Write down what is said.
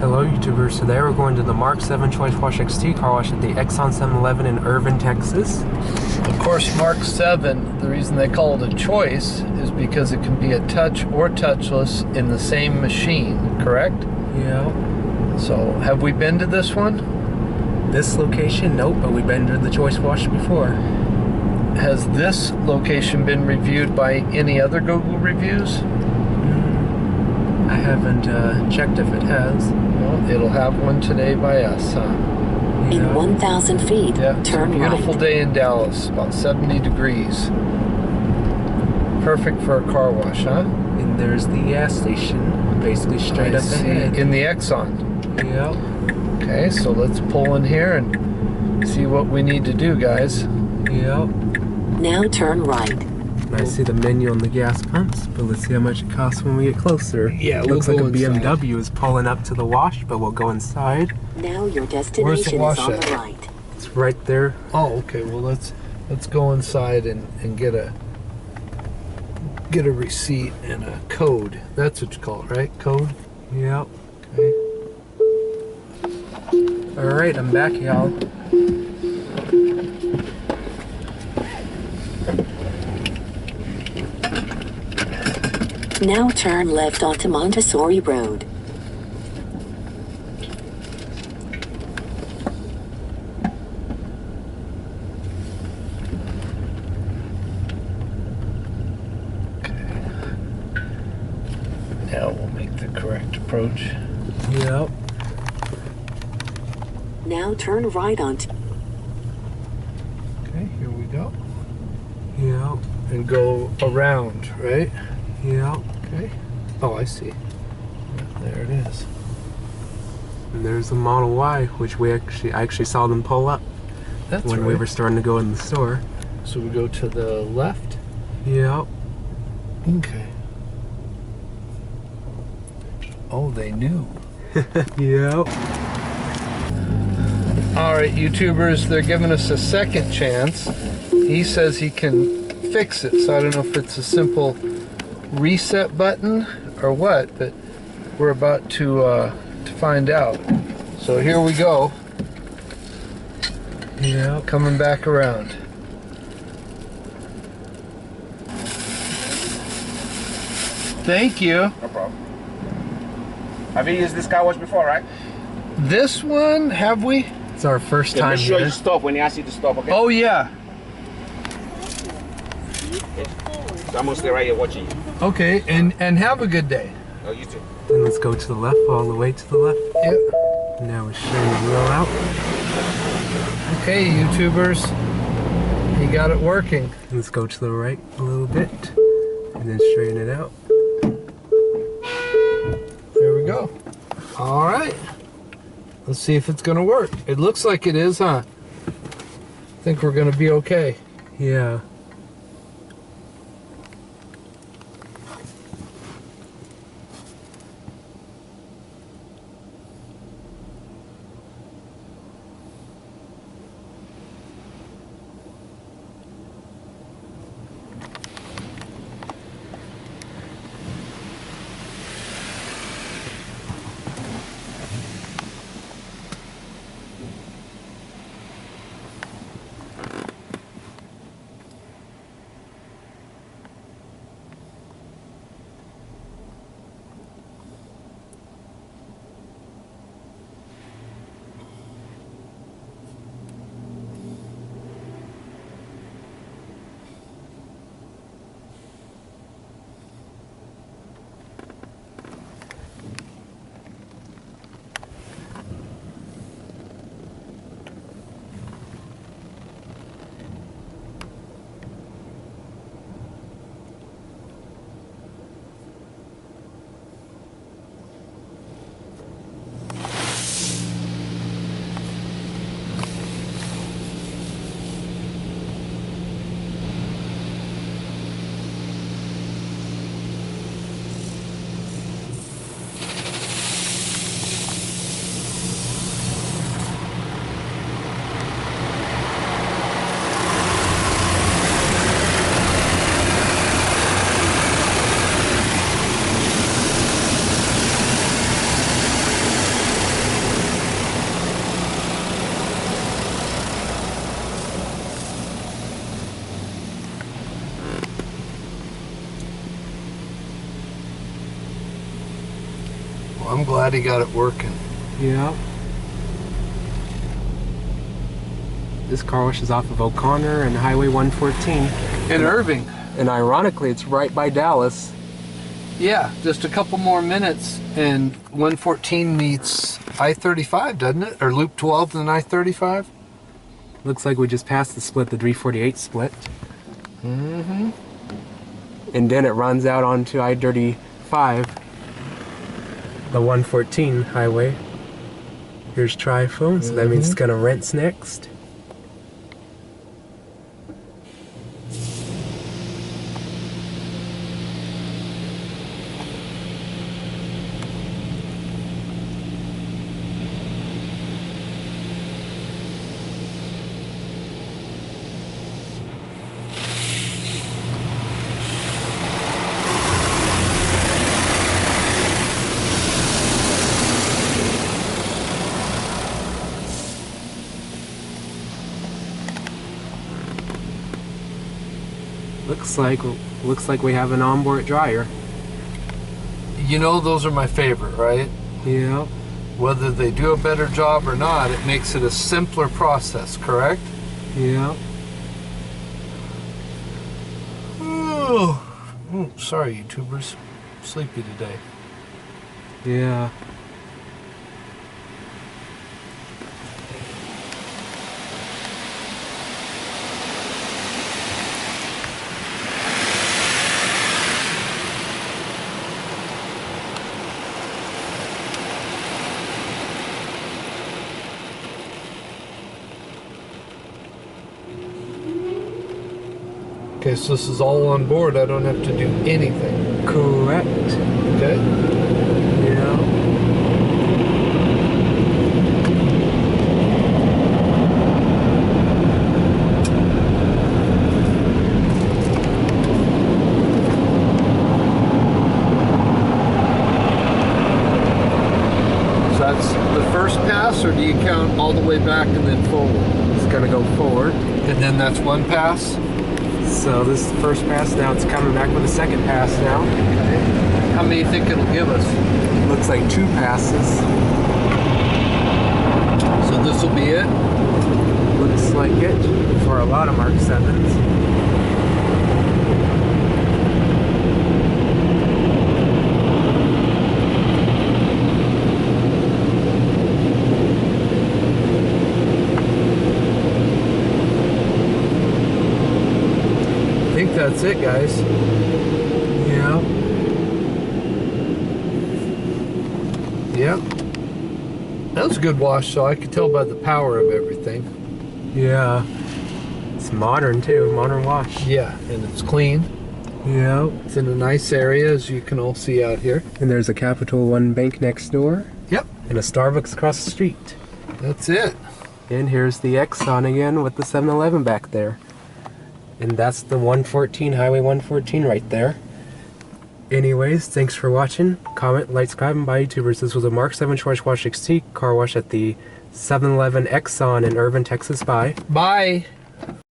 Hello YouTubers, today we're going to the Mark 7 Choicewash XT car wash at the Exxon 7-Eleven in Irving, Texas. Of course, Mark 7, the reason they call it a choice is because it can be a touch or touchless in the same machine, correct? Yeah. So, have we been to this one? This location? Nope, but we've been to the Choicewash before. Has this location been reviewed by any other Google reviews? I haven't checked if it has. Well, it'll have one today by us, huh? Yeah. In 1,000 feet, Yeah, turn beautiful right. day in Dallas, about 70 degrees. Perfect for a car wash, huh? And there's the gas station, basically straight up ahead. In the Exxon. Yep. Okay, so let's pull in here and see what we need to do, guys. Yep. Now turn right. I see the menu on the gas pumps, but let's see how much it costs when we get closer. Yeah, Looks we'll like a go inside. BMW is pulling up to the wash, but we'll go inside. Now your Where's destination the is wash on at? the right. It's right there. Oh, okay. Well, let's go inside and get a receipt and a code. That's what you call it, right? Code. Yep. Okay. Alright, I'm back, y'all. Now turn left onto Montessori Road. Now we'll make the correct approach. Yep. Now turn right onto... Okay, here we go. Yep. And go around, right? Yep. Okay. Oh, I see. Yeah, there it is. And there's the Model Y, which I actually saw them pull up That's when right. we were starting to go in the store. So we go to the left. Yep. Okay. Oh, they knew. Yep. All right, YouTubers, they're giving us a second chance. He says he can fix it, so I don't know if it's a simple reset button or what, but we're about to find out. So here we go, Yep. coming back around. Thank you. No problem. Have you used this car wash before, right? This one, have we? It's our first Okay, time make sure here. you stop when he asks you to stop, okay? Oh yeah. So I'm gonna stay right here watching you. Okay, and have a good day. Oh, you too. And let's go to the left, all the way to the left. Yep. Now we're showing the wheel out. Okay, YouTubers, he got it working. Let's go to the right a little bit, and then straighten it out. There we go. All right. Let's see if it's gonna work. It looks like it is, huh? I think we're gonna be okay. Yeah. Well, I'm glad he got it working. Yeah. This car wash is off of O'Connor and Highway 114. In Irving. And ironically, it's right by Dallas. Yeah, just a couple more minutes and 114 meets I-35, doesn't it? Or Loop 12 and I-35? Looks like we just passed the split, the 348 split. Mm-hmm. And then it runs out onto I-35, the 114 highway. Here's Tri-Phone, so that means it's gonna rinse next. Looks like we have an onboard dryer. You know, those are my favorite, right? Yeah. Whether they do a better job or not, it makes it a simpler process, correct? Yeah. Oh, sorry, YouTubers. Sleepy today. Yeah. Okay, so this is all on board. I don't have to do anything. Correct. Okay? Yeah. So that's the first pass, or do you count all the way back and then forward? It's gonna go forward. And then that's one pass? So this is the first pass, now it's coming back with a second pass now. Okay. How many do you think it'll give us? Looks like 2 passes. So this will be it? Looks like it for a lot of Mark 7s. I think that's it, guys. Yeah. Yep. That was a good wash, so I could tell by the power of everything. Yeah. It's modern too, modern wash. Yeah, and it's clean. Yeah. It's in a nice area, as you can all see out here. And there's a Capital One bank next door. Yep. And a Starbucks across the street. That's it. And here's the Exxon again with the 7-Eleven back there. And that's the 114, Highway 114 right there. Anyways, thanks for watching. Comment, like, subscribe, and buy YouTubers. This was a Mark 7 Choicewash XT car wash at the 7-Eleven Exxon in Irving, Texas. Bye. Bye.